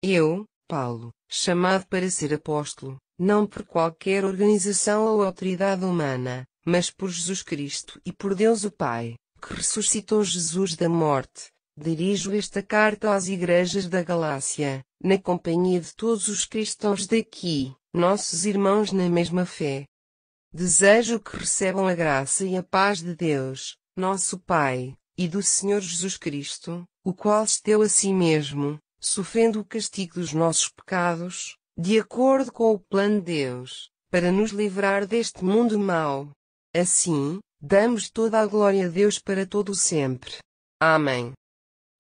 Eu, Paulo, chamado para ser apóstolo, não por qualquer organização ou autoridade humana, mas por Jesus Cristo e por Deus o Pai, que ressuscitou Jesus da morte, dirijo esta carta às igrejas da Galácia, na companhia de todos os cristãos daqui, nossos irmãos na mesma fé. Desejo que recebam a graça e a paz de Deus, nosso Pai, e do Senhor Jesus Cristo, o qual esteu a si mesmo, sofrendo o castigo dos nossos pecados, de acordo com o plano de Deus, para nos livrar deste mundo mau. Assim, damos toda a glória a Deus para todo o sempre. Amém.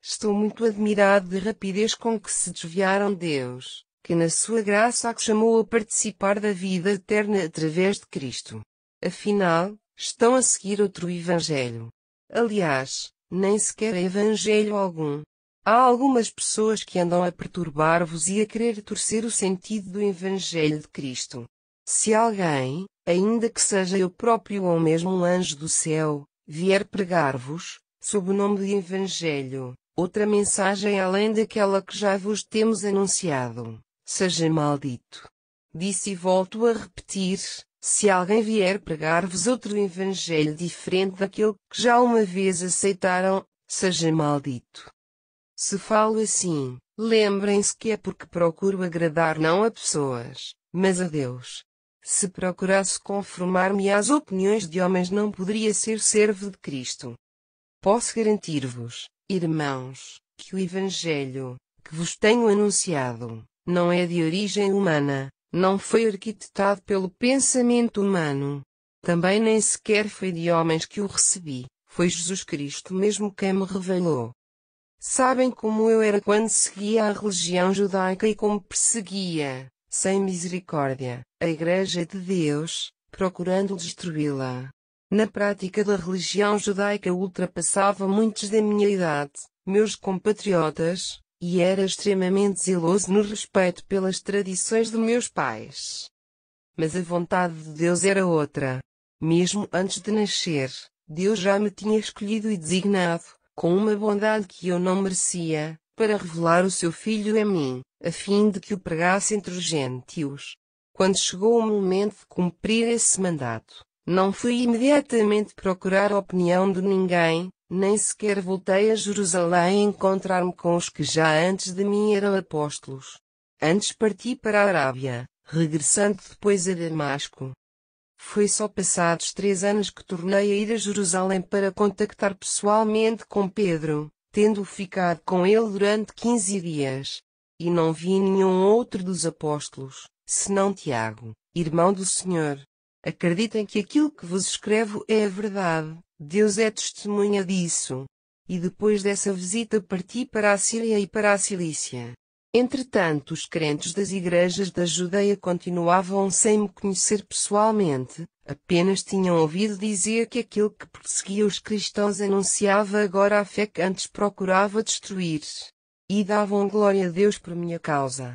Estou muito admirado da rapidez com que se desviaram de Deus, que na sua graça os chamou a participar da vida eterna através de Cristo. Afinal, estão a seguir outro evangelho. Aliás, nem sequer é evangelho algum. Há algumas pessoas que andam a perturbar-vos e a querer torcer o sentido do Evangelho de Cristo. Se alguém, ainda que seja eu próprio ou mesmo um anjo do céu, vier pregar-vos, sob o nome de Evangelho, outra mensagem além daquela que já vos temos anunciado, seja maldito. Disse e volto a repetir, se alguém vier pregar-vos outro Evangelho diferente daquele que já uma vez aceitaram, seja maldito. Se falo assim, lembrem-se que é porque procuro agradar não a pessoas, mas a Deus. Se procurasse conformar-me às opiniões de homens, não poderia ser servo de Cristo. Posso garantir-vos, irmãos, que o Evangelho, que vos tenho anunciado, não é de origem humana, não foi arquitetado pelo pensamento humano. Também nem sequer foi de homens que o recebi, foi Jesus Cristo mesmo quem me revelou. Sabem como eu era quando seguia a religião judaica e como perseguia, sem misericórdia, a Igreja de Deus, procurando destruí-la. Na prática da religião judaica ultrapassava muitos da minha idade, meus compatriotas, e era extremamente zeloso no respeito pelas tradições de meus pais. Mas a vontade de Deus era outra. Mesmo antes de nascer, Deus já me tinha escolhido e designado, com uma bondade que eu não merecia, para revelar o seu Filho a mim, a fim de que o pregasse entre os gentios. Quando chegou o momento de cumprir esse mandato, não fui imediatamente procurar a opinião de ninguém, nem sequer voltei a Jerusalém encontrar-me com os que já antes de mim eram apóstolos. Antes parti para a Arábia, regressando depois a Damasco. Foi só passados 3 anos que tornei a ir a Jerusalém para contactar pessoalmente com Pedro, tendo ficado com ele durante 15 dias. E não vi nenhum outro dos apóstolos, senão Tiago, irmão do Senhor. Acreditem que aquilo que vos escrevo é a verdade, Deus é testemunha disso. E depois dessa visita parti para a Síria e para a Cilícia. Entretanto, os crentes das igrejas da Judeia continuavam sem me conhecer pessoalmente, apenas tinham ouvido dizer que aquele que perseguia os cristãos anunciava agora a fé que antes procurava destruir. E davam glória a Deus por minha causa.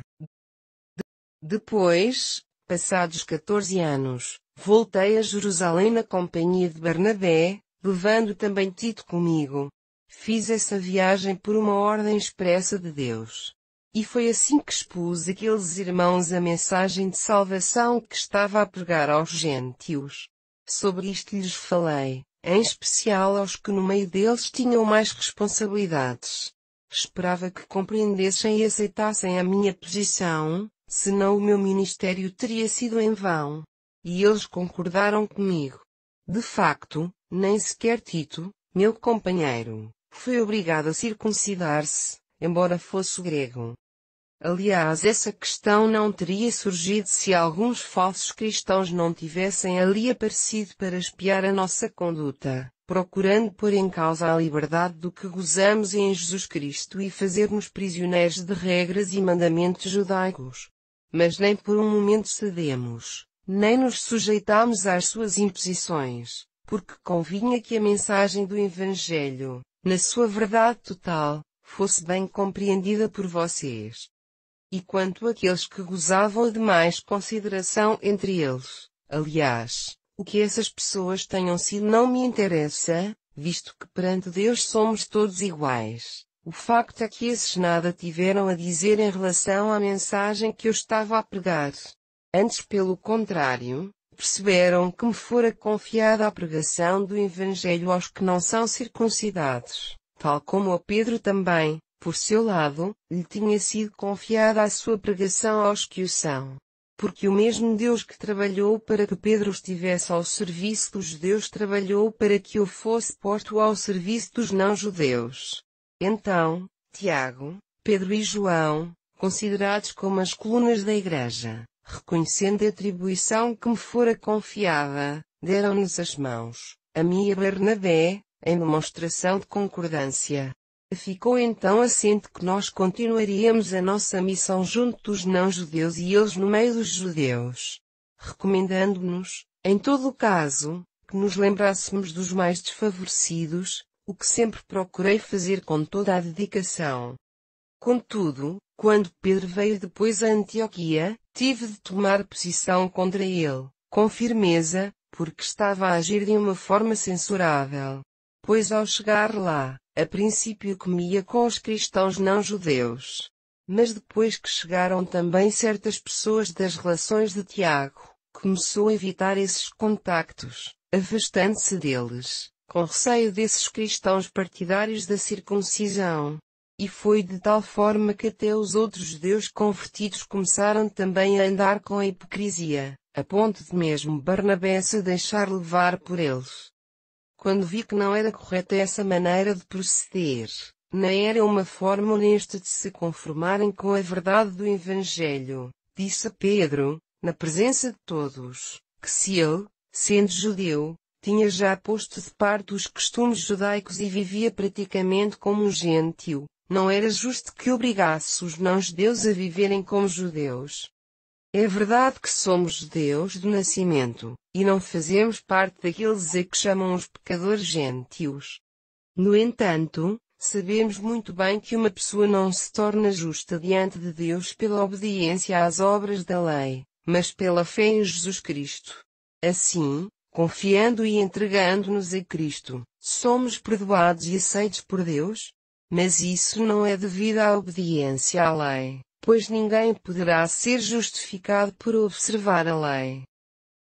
Depois, passados 14 anos, voltei a Jerusalém na companhia de Barnabé, levando também Tito comigo. Fiz essa viagem por uma ordem expressa de Deus. E foi assim que expus àqueles irmãos a mensagem de salvação que estava a pregar aos gentios. Sobre isto lhes falei, em especial aos que no meio deles tinham mais responsabilidades. Esperava que compreendessem e aceitassem a minha posição, senão o meu ministério teria sido em vão. E eles concordaram comigo. De facto, nem sequer Tito, meu companheiro, foi obrigado a circuncidar-se, embora fosse grego. Aliás, essa questão não teria surgido se alguns falsos cristãos não tivessem ali aparecido para espiar a nossa conduta, procurando pôr em causa a liberdade do que gozamos em Jesus Cristo e fazer-nos prisioneiros de regras e mandamentos judaicos. Mas nem por um momento cedemos, nem nos sujeitamos às suas imposições, porque convinha que a mensagem do Evangelho, na sua verdade total, fosse bem compreendida por vocês. E quanto àqueles que gozavam de mais consideração entre eles, aliás, o que essas pessoas tenham sido não me interessa, visto que perante Deus somos todos iguais. O facto é que esses nada tiveram a dizer em relação à mensagem que eu estava a pregar. Antes, pelo contrário, perceberam que me fora confiada a pregação do Evangelho aos que não são circuncidados, tal como a Pedro também, por seu lado, lhe tinha sido confiada a sua pregação aos que o são. Porque o mesmo Deus que trabalhou para que Pedro estivesse ao serviço dos judeus trabalhou para que eu fosse posto ao serviço dos não-judeus. Então, Tiago, Pedro e João, considerados como as colunas da igreja, reconhecendo a atribuição que me fora confiada, deram-nos as mãos, a mim e a Barnabé, em demonstração de concordância. Ficou então assente que nós continuaríamos a nossa missão junto dos não-judeus e eles no meio dos judeus, recomendando-nos, em todo o caso, que nos lembrássemos dos mais desfavorecidos, o que sempre procurei fazer com toda a dedicação. Contudo, quando Pedro veio depois a Antioquia, tive de tomar posição contra ele, com firmeza, porque estava a agir de uma forma censurável. Pois ao chegar lá, a princípio comia com os cristãos não-judeus. Mas depois que chegaram também certas pessoas das relações de Tiago, começou a evitar esses contactos, afastando-se deles, com receio desses cristãos partidários da circuncisão. E foi de tal forma que até os outros judeus convertidos começaram também a andar com a hipocrisia, a ponto de mesmo Barnabé se deixar levar por eles. Quando vi que não era correta essa maneira de proceder, nem era uma forma honesta de se conformarem com a verdade do Evangelho, disse a Pedro, na presença de todos, que se ele, sendo judeu, tinha já posto de parte os costumes judaicos e vivia praticamente como um gentio, não era justo que obrigasse os não-judeus a viverem como judeus. É verdade que somos judeus do nascimento, e não fazemos parte daqueles a que chamam os pecadores gentios. No entanto, sabemos muito bem que uma pessoa não se torna justa diante de Deus pela obediência às obras da lei, mas pela fé em Jesus Cristo. Assim, confiando e entregando-nos a Cristo, somos perdoados e aceitos por Deus? Mas isso não é devido à obediência à lei, pois ninguém poderá ser justificado por observar a lei.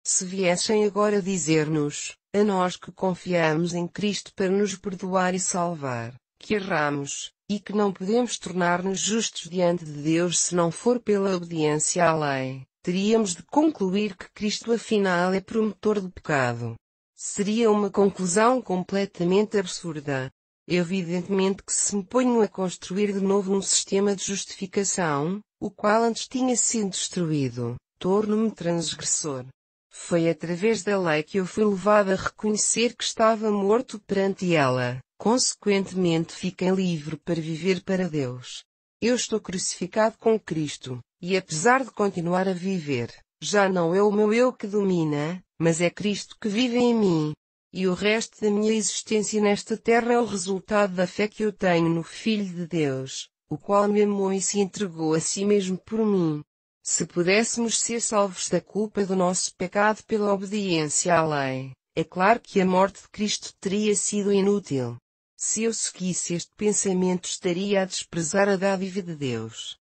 Se viessem agora dizer-nos, a nós que confiamos em Cristo para nos perdoar e salvar, que erramos, e que não podemos tornar-nos justos diante de Deus se não for pela obediência à lei, teríamos de concluir que Cristo afinal é promotor do pecado. Seria uma conclusão completamente absurda. Evidentemente que se me ponho a construir de novo um sistema de justificação, o qual antes tinha sido destruído, torno-me transgressor. Foi através da lei que eu fui levado a reconhecer que estava morto perante ela, consequentemente fiquei livre para viver para Deus. Eu estou crucificado com Cristo, e apesar de continuar a viver, já não é o meu eu que domina, mas é Cristo que vive em mim. E o resto da minha existência nesta terra é o resultado da fé que eu tenho no Filho de Deus, o qual me amou e se entregou a si mesmo por mim. Se pudéssemos ser salvos da culpa do nosso pecado pela obediência à lei, é claro que a morte de Cristo teria sido inútil. Se eu seguisse este pensamento, estaria a desprezar a dádiva de Deus.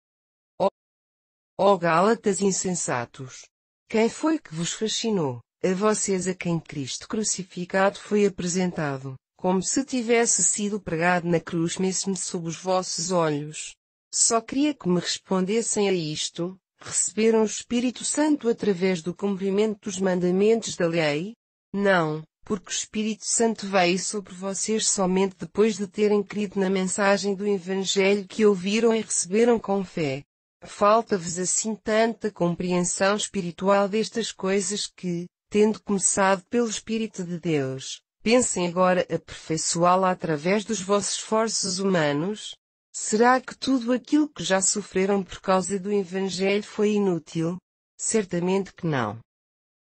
Ó Gálatas insensatos! Quem foi que vos fascinou? A vocês a quem Cristo crucificado foi apresentado, como se tivesse sido pregado na cruz mesmo sob os vossos olhos. Só queria que me respondessem a isto: receberam o Espírito Santo através do cumprimento dos mandamentos da lei? Não, porque o Espírito Santo veio sobre vocês somente depois de terem crido na mensagem do Evangelho que ouviram e receberam com fé. Falta-vos assim tanta compreensão espiritual destas coisas que, tendo começado pelo Espírito de Deus, pensem agora aperfeiçoá-la através dos vossos esforços humanos? Será que tudo aquilo que já sofreram por causa do Evangelho foi inútil? Certamente que não.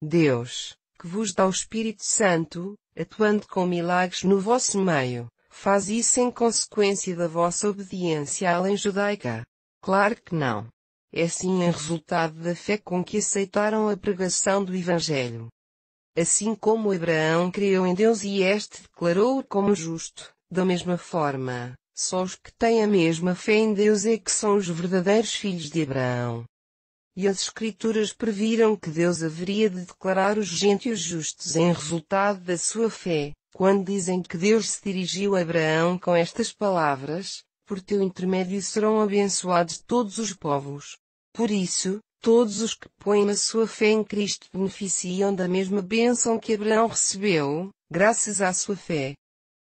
Deus, que vos dá o Espírito Santo, atuando com milagres no vosso meio, faz isso em consequência da vossa obediência à lei judaica? Claro que não. É sim em resultado da fé com que aceitaram a pregação do Evangelho. Assim como Abraão creu em Deus e este declarou-o como justo, da mesma forma, Só os que têm a mesma fé em Deus é que são os verdadeiros filhos de Abraão. E as Escrituras previram que Deus haveria de declarar os gentios justos em resultado da sua fé, quando dizem que Deus se dirigiu a Abraão com estas palavras: por teu intermédio serão abençoados todos os povos. Por isso, todos os que põem a sua fé em Cristo beneficiam da mesma bênção que Abraão recebeu, graças à sua fé.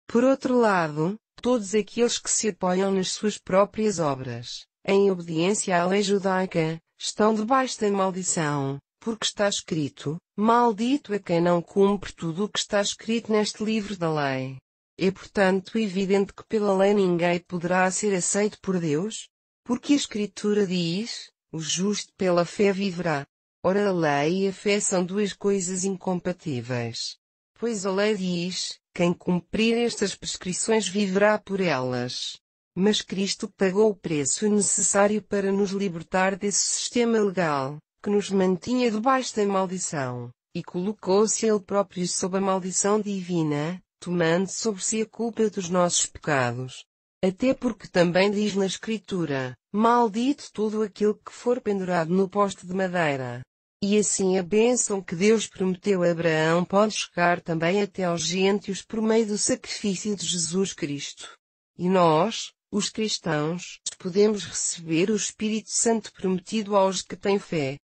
Por outro lado, todos aqueles que se apoiam nas suas próprias obras, em obediência à lei judaica, estão debaixo da maldição, porque está escrito: maldito é quem não cumpre tudo o que está escrito neste livro da lei. É portanto evidente que pela lei ninguém poderá ser aceito por Deus, porque a Escritura diz: o justo pela fé viverá. Ora, a lei e a fé são duas coisas incompatíveis. Pois a lei diz: quem cumprir estas prescrições viverá por elas. Mas Cristo pagou o preço necessário para nos libertar desse sistema legal, que nos mantinha debaixo da maldição, e colocou-se Ele próprio sob a maldição divina, tomando sobre si a culpa dos nossos pecados. Até porque também diz na Escritura: maldito todo aquele que for pendurado no poste de madeira. E assim a bênção que Deus prometeu a Abraão pode chegar também até aos gentios por meio do sacrifício de Jesus Cristo. E nós, os cristãos, podemos receber o Espírito Santo prometido aos que têm fé.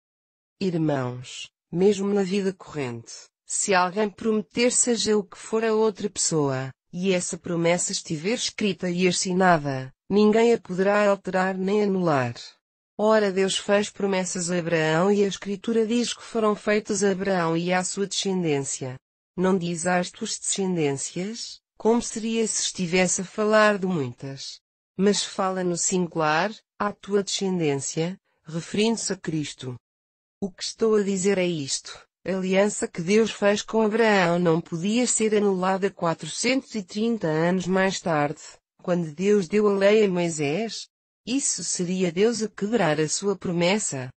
Irmãos, mesmo na vida corrente, se alguém prometer seja o que for a outra pessoa, e essa promessa estiver escrita e assinada, ninguém a poderá alterar nem anular. Ora, Deus fez promessas a Abraão e a Escritura diz que foram feitas a Abraão e à sua descendência. Não diz às tuas descendências, como seria se estivesse a falar de muitas. Mas fala no singular, à tua descendência, referindo-se a Cristo. O que estou a dizer é isto: a aliança que Deus fez com Abraão não podia ser anulada 430 anos mais tarde, quando Deus deu a lei a Moisés. Isso seria Deus a quebrar a sua promessa.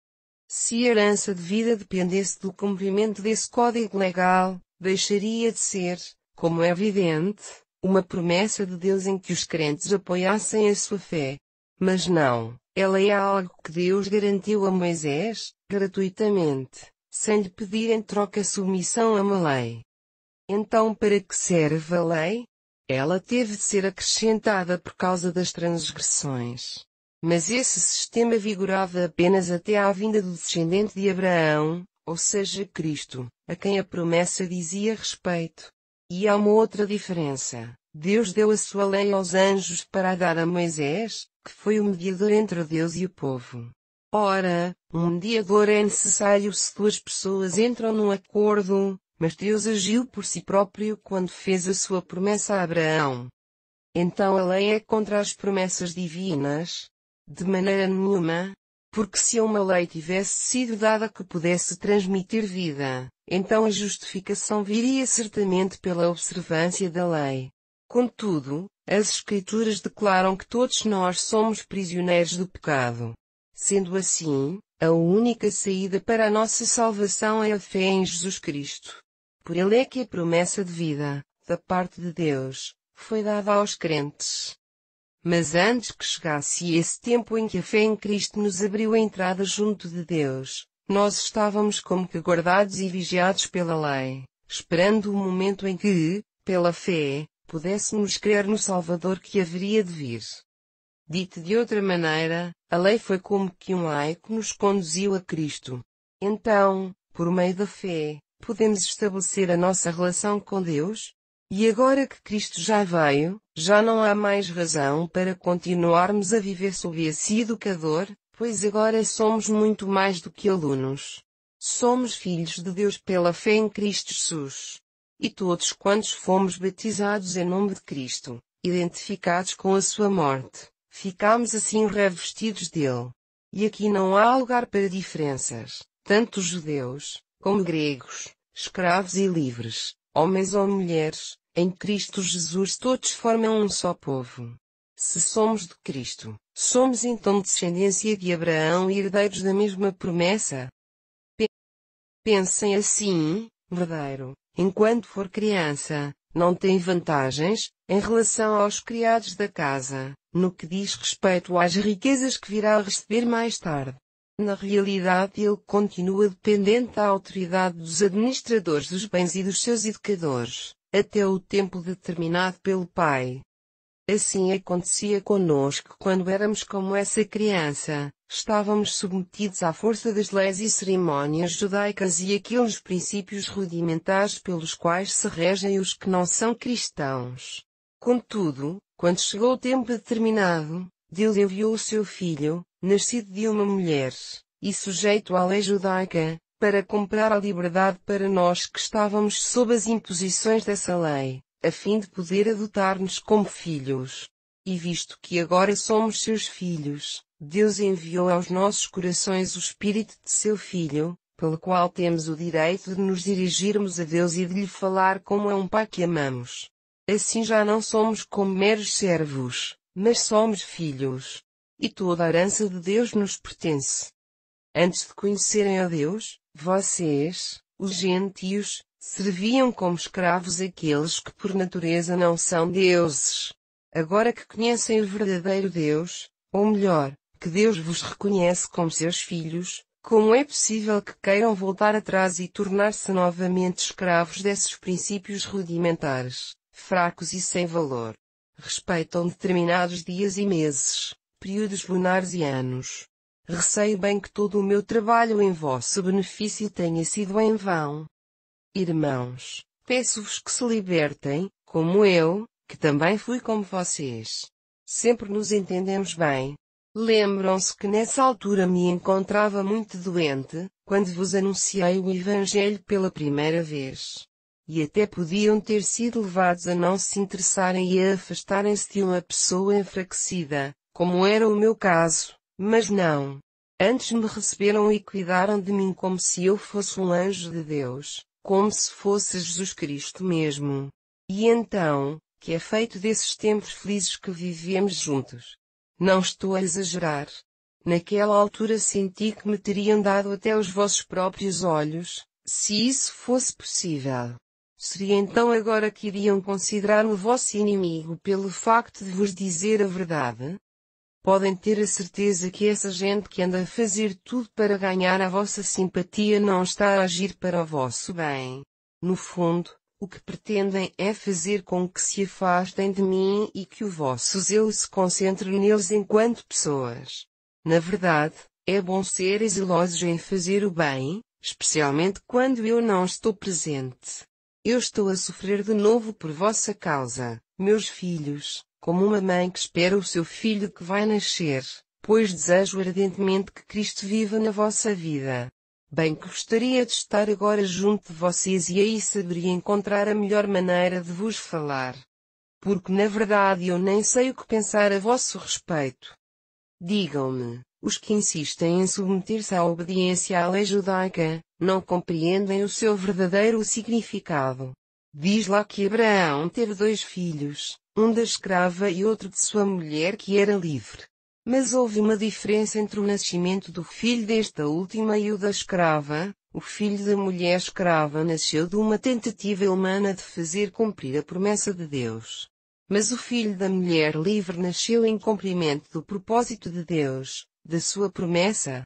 Se a herança de vida dependesse do cumprimento desse código legal, deixaria de ser, como é evidente, uma promessa de Deus em que os crentes apoiassem a sua fé. Mas não, ela é algo que Deus garantiu a Moisés, gratuitamente, sem lhe pedir em troca submissão a uma lei. Então, para que serve a lei? Ela teve de ser acrescentada por causa das transgressões. Mas esse sistema vigorava apenas até à vinda do descendente de Abraão, ou seja, Cristo, a quem a promessa dizia respeito. E há uma outra diferença: Deus deu a sua lei aos anjos para a dar a Moisés, que foi o mediador entre Deus e o povo. Ora, um mediador é necessário se duas pessoas entram num acordo, mas Deus agiu por si próprio quando fez a sua promessa a Abraão. Então a lei é contra as promessas divinas? De maneira nenhuma, porque se uma lei tivesse sido dada que pudesse transmitir vida, então a justificação viria certamente pela observância da lei. Contudo, as Escrituras declaram que todos nós somos prisioneiros do pecado. Sendo assim, a única saída para a nossa salvação é a fé em Jesus Cristo. Por ele é que a promessa de vida, da parte de Deus, foi dada aos crentes. Mas antes que chegasse esse tempo em que a fé em Cristo nos abriu a entrada junto de Deus, nós estávamos como que guardados e vigiados pela lei, esperando o momento em que, pela fé, pudéssemos crer no Salvador que haveria de vir. Dito de outra maneira, a lei foi como que um ai que nos conduziu a Cristo. Então, por meio da fé, podemos estabelecer a nossa relação com Deus? E agora que Cristo já veio, já não há mais razão para continuarmos a viver sob esse educador, pois agora somos muito mais do que alunos. Somos filhos de Deus pela fé em Cristo Jesus. E todos quantos fomos batizados em nome de Cristo, identificados com a sua morte, ficamos assim revestidos dele. E aqui não há lugar para diferenças, tanto judeus, como gregos, escravos e livres, homens ou mulheres. Em Cristo Jesus todos formam um só povo. Se somos de Cristo, somos então descendência de Abraão e herdeiros da mesma promessa. Pensem assim, verdadeiro, enquanto for criança, não tem vantagens, em relação aos criados da casa, no que diz respeito às riquezas que virá a receber mais tarde. Na realidade ele continua dependente da autoridade dos administradores dos bens e dos seus educadores, até o tempo determinado pelo pai. Assim acontecia conosco quando éramos como essa criança, estávamos submetidos à força das leis e cerimônias judaicas e aqueles princípios rudimentares pelos quais se regem os que não são cristãos. Contudo, quando chegou o tempo determinado, Deus enviou o seu Filho, nascido de uma mulher, e sujeito à lei judaica, para comprar a liberdade para nós que estávamos sob as imposições dessa lei, a fim de poder adotar-nos como filhos. E visto que agora somos seus filhos, Deus enviou aos nossos corações o Espírito de seu Filho, pelo qual temos o direito de nos dirigirmos a Deus e de lhe falar como a um pai que amamos. Assim já não somos como meros servos, mas somos filhos. E toda a herança de Deus nos pertence. Antes de conhecerem a Deus, vocês, os gentios, serviam como escravos aqueles que por natureza não são deuses. Agora que conhecem o verdadeiro Deus, ou melhor, que Deus vos reconhece como seus filhos, como é possível que queiram voltar atrás e tornar-se novamente escravos desses princípios rudimentares, fracos e sem valor? Respeitam determinados dias e meses, períodos lunares e anos. Receio bem que todo o meu trabalho em vosso benefício tenha sido em vão. Irmãos, peço-vos que se libertem, como eu, que também fui como vocês. Sempre nos entendemos bem. Lembram-se que nessa altura me encontrava muito doente, quando vos anunciei o Evangelho pela primeira vez. E até podiam ter sido levados a não se interessarem e a afastarem-se de uma pessoa enfraquecida, como era o meu caso, mas não. Antes me receberam e cuidaram de mim como se eu fosse um anjo de Deus, como se fosse Jesus Cristo mesmo. E então, que é feito desses tempos felizes que vivemos juntos? Não estou a exagerar. Naquela altura senti que me teriam dado até os vossos próprios olhos, se isso fosse possível. Seria então agora que iriam considerar-me vosso inimigo pelo facto de vos dizer a verdade? Podem ter a certeza que essa gente que anda a fazer tudo para ganhar a vossa simpatia não está a agir para o vosso bem. No fundo, o que pretendem é fazer com que se afastem de mim e que o vosso zelo se concentre neles enquanto pessoas. Na verdade, é bom ser zelosos em fazer o bem, especialmente quando eu não estou presente. Eu estou a sofrer de novo por vossa causa, meus filhos, como uma mãe que espera o seu filho que vai nascer, pois desejo ardentemente que Cristo viva na vossa vida. Bem que gostaria de estar agora junto de vocês e aí saberia encontrar a melhor maneira de vos falar. Porque na verdade eu nem sei o que pensar a vosso respeito. Digam-me, os que insistem em submeter-se à obediência à lei judaica, não compreendem o seu verdadeiro significado. Diz lá que Abraão teve 2 filhos, um da escrava e outro de sua mulher que era livre. Mas houve uma diferença entre o nascimento do filho desta última e o da escrava. O filho da mulher escrava nasceu de uma tentativa humana de fazer cumprir a promessa de Deus. Mas o filho da mulher livre nasceu em cumprimento do propósito de Deus, da sua promessa.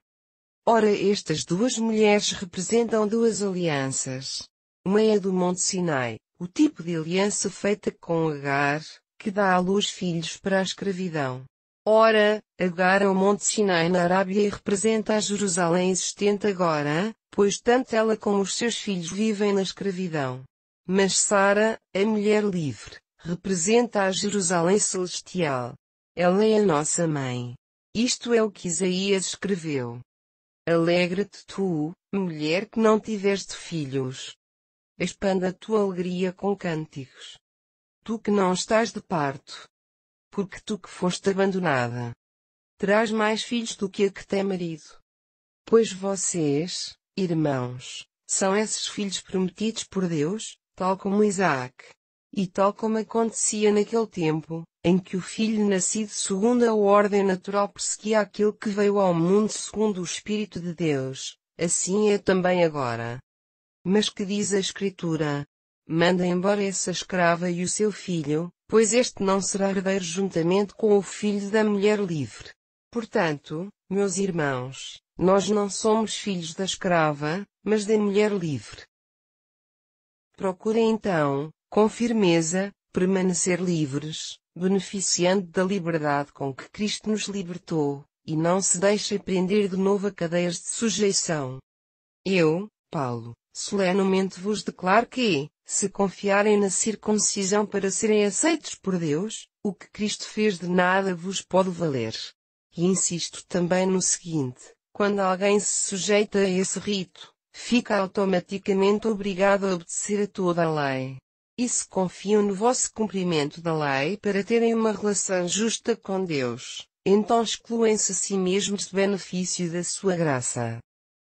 Ora, estas 2 mulheres representam 2 alianças. Uma é a do Monte Sinai, o tipo de aliança feita com Agar, que dá à luz filhos para a escravidão. Ora, Agar é o Monte Sinai na Arábia e representa a Jerusalém existente agora, pois tanto ela como os seus filhos vivem na escravidão. Mas Sara, a mulher livre, representa a Jerusalém celestial. Ela é a nossa mãe. Isto é o que Isaías escreveu. Alegra-te tu, mulher que não tiveste filhos. Expanda a tua alegria com cânticos. Tu que não estás de parto. Porque tu que foste abandonada. Terás mais filhos do que a que tem marido. Pois vocês, irmãos, são esses filhos prometidos por Deus, tal como Isaac. E tal como acontecia naquele tempo, em que o filho nascido segundo a ordem natural perseguia aquele que veio ao mundo segundo o Espírito de Deus, assim é também agora. Mas que diz a Escritura? manda embora essa escrava e o seu filho, pois este não será herdeiro juntamente com o filho da mulher livre. Portanto, meus irmãos, nós não somos filhos da escrava, mas da mulher livre. Procurem então, com firmeza, permanecer livres, beneficiando da liberdade com que Cristo nos libertou, e não se deixem prender de novo a cadeias de sujeição. Eu, Paulo, solenemente vos declaro que, se confiarem na circuncisão para serem aceitos por Deus, o que Cristo fez de nada vos pode valer. E insisto também no seguinte: quando alguém se sujeita a esse rito, fica automaticamente obrigado a obedecer a toda a lei. E se confiam no vosso cumprimento da lei para terem uma relação justa com Deus, então excluem-se a si mesmos de benefício da sua graça.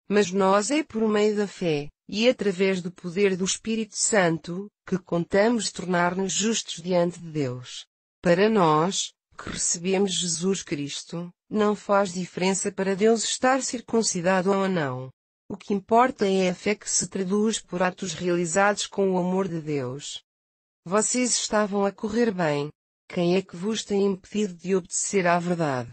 Mas nós é por meio da fé, e através do poder do Espírito Santo, que contamos tornar-nos justos diante de Deus. Para nós, que recebemos Jesus Cristo, não faz diferença para Deus estar circuncidado ou não. O que importa é a fé que se traduz por atos realizados com o amor de Deus. Vocês estavam a correr bem. Quem é que vos tem impedido de obedecer à verdade?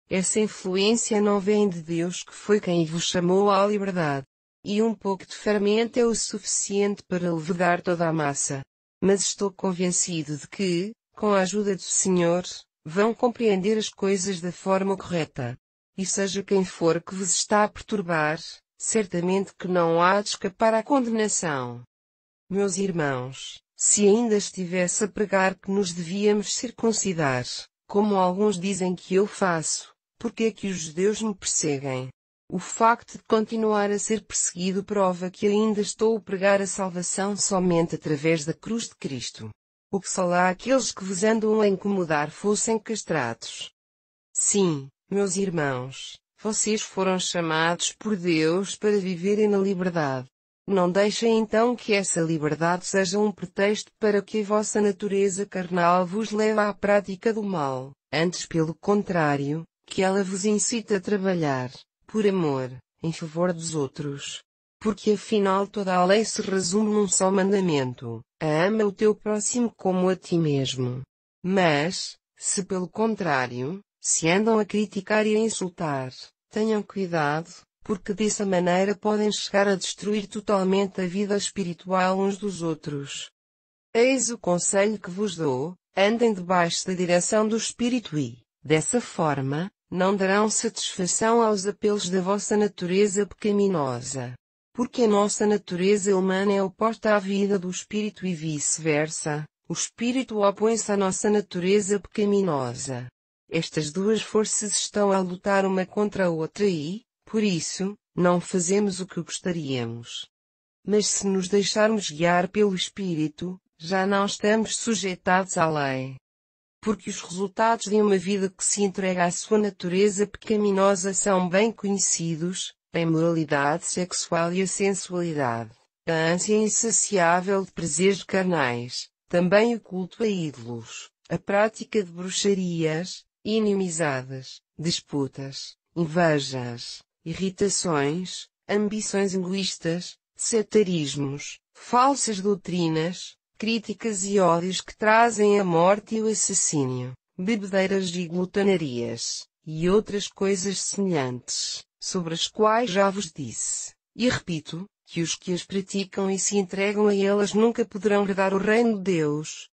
Essa influência não vem de Deus, que foi quem vos chamou à liberdade. E um pouco de fermento é o suficiente para levedar toda a massa. Mas estou convencido de que, com a ajuda do Senhor, vão compreender as coisas da forma correta. E seja quem for que vos está a perturbar, certamente que não há de escapar à condenação. Meus irmãos, se ainda estivesse a pregar que nos devíamos circuncidar, como alguns dizem que eu faço, por que é que os judeus me perseguem? O facto de continuar a ser perseguido prova que ainda estou a pregar a salvação somente através da cruz de Cristo. O que só lá aqueles que vos andam a incomodar fossem castrados. Sim, meus irmãos, vocês foram chamados por Deus para viverem na liberdade. Não deixem então que essa liberdade seja um pretexto para que a vossa natureza carnal vos leve à prática do mal, antes pelo contrário, que ela vos incite a trabalhar, por amor, em favor dos outros. Porque afinal toda a lei se resume num só mandamento: ama o teu próximo como a ti mesmo. Mas, se pelo contrário, se andam a criticar e a insultar, tenham cuidado, porque dessa maneira podem chegar a destruir totalmente a vida espiritual uns dos outros. Eis o conselho que vos dou: andem debaixo da direção do Espírito e, dessa forma, não darão satisfação aos apelos da vossa natureza pecaminosa. Porque a nossa natureza humana é oposta à vida do Espírito e vice-versa, o Espírito opõe-se à nossa natureza pecaminosa. Estas duas forças estão a lutar uma contra a outra e, por isso, não fazemos o que gostaríamos. Mas se nos deixarmos guiar pelo Espírito, já não estamos sujeitados à lei. Porque os resultados de uma vida que se entrega à sua natureza pecaminosa são bem conhecidos: a imoralidade sexual e a sensualidade, a ânsia insaciável de prazeres carnais, também o culto a ídolos, a prática de bruxarias, inimizades, disputas, invejas, irritações, ambições egoístas, sectarismos, falsas doutrinas, críticas e ódios que trazem a morte e o assassínio, bebedeiras e glutonarias, e outras coisas semelhantes, sobre as quais já vos disse, e repito, que os que as praticam e se entregam a elas nunca poderão herdar o reino de Deus.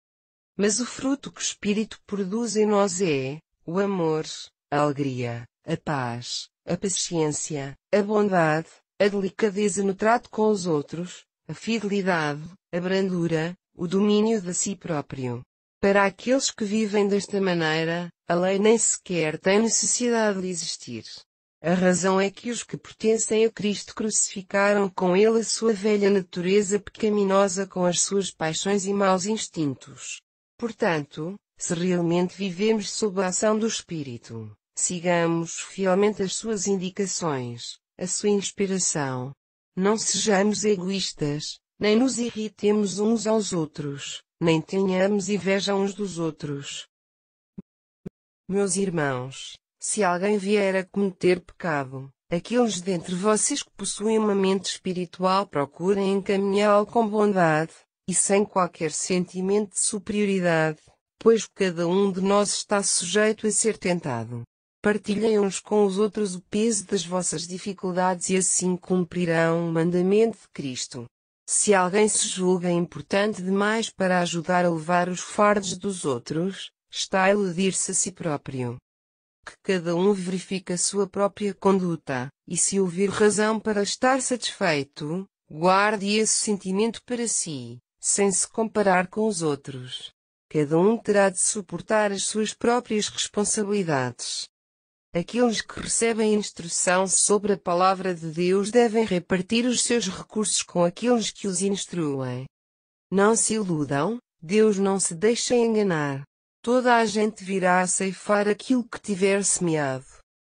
Mas o fruto que o Espírito produz em nós é o amor, a alegria, a paz, a paciência, a bondade, a delicadeza no trato com os outros, a fidelidade, a brandura, o domínio de si próprio. Para aqueles que vivem desta maneira, a lei nem sequer tem necessidade de existir. A razão é que os que pertencem a Cristo crucificaram com ele a sua velha natureza pecaminosa com as suas paixões e maus instintos. Portanto, se realmente vivemos sob a ação do Espírito, sigamos fielmente as suas indicações, a sua inspiração. Não sejamos egoístas, nem nos irritemos uns aos outros, nem tenhamos inveja uns dos outros. Meus irmãos, se alguém vier a cometer pecado, aqueles dentre vocês que possuem uma mente espiritual procurem encaminhá-lo com bondade, e sem qualquer sentimento de superioridade, pois cada um de nós está sujeito a ser tentado. Partilhem uns com os outros o peso das vossas dificuldades e assim cumprirão o mandamento de Cristo. Se alguém se julga importante demais para ajudar a levar os fardos dos outros, está a iludir-se a si próprio. Que cada um verifique a sua própria conduta, e se houver razão para estar satisfeito, guarde esse sentimento para si, sem se comparar com os outros. Cada um terá de suportar as suas próprias responsabilidades. Aqueles que recebem instrução sobre a palavra de Deus devem repartir os seus recursos com aqueles que os instruem. Não se iludam, Deus não se deixa enganar. Toda a gente virá a ceifar aquilo que tiver semeado.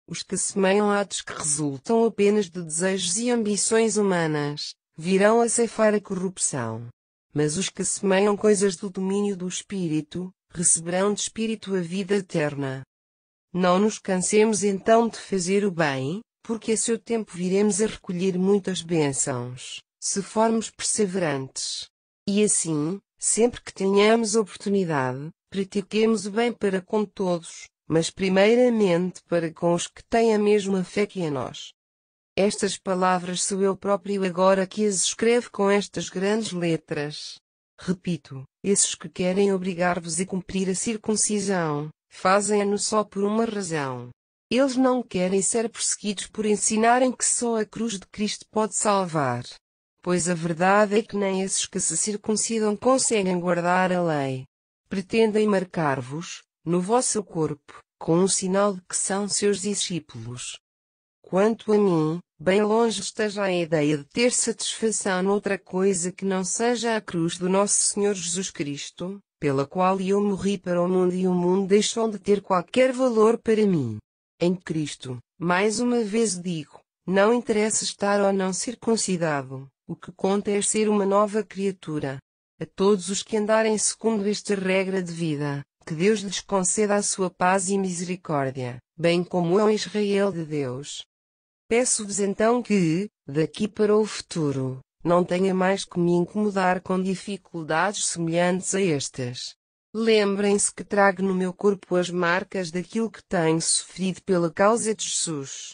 Os que semeiam atos que resultam apenas de desejos e ambições humanas, virão a ceifar a corrupção. Mas os que semeiam coisas do domínio do Espírito, receberão de Espírito a vida eterna. Não nos cansemos então de fazer o bem, porque a seu tempo viremos a recolher muitas bênçãos, se formos perseverantes. E assim, sempre que tenhamos oportunidade, pratiquemos o bem para com todos, mas primeiramente para com os que têm a mesma fé que a nós. Estas palavras sou eu próprio agora que as escrevo com estas grandes letras. Repito, esses que querem obrigar-vos a cumprir a circuncisão, fazem-no só por uma razão. Eles não querem ser perseguidos por ensinarem que só a cruz de Cristo pode salvar. Pois a verdade é que nem esses que se circuncidam conseguem guardar a lei. Pretendem marcar-vos, no vosso corpo, com um sinal de que são seus discípulos. Quanto a mim, bem longe esteja a ideia de ter satisfação noutra coisa que não seja a cruz do nosso Senhor Jesus Cristo, pela qual eu morri para o mundo e o mundo deixou de ter qualquer valor para mim. Em Cristo, mais uma vez digo, não interessa estar ou não circuncidado, o que conta é ser uma nova criatura. A todos os que andarem segundo esta regra de vida, que Deus lhes conceda a sua paz e misericórdia, bem como ao Israel de Deus. Peço-vos então que, daqui para o futuro, não tenha mais que me incomodar com dificuldades semelhantes a estas. Lembrem-se que trago no meu corpo as marcas daquilo que tenho sofrido pela causa de Jesus.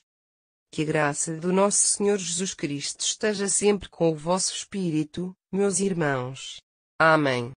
Que a graça do nosso Senhor Jesus Cristo esteja sempre com o vosso espírito, meus irmãos. Amém.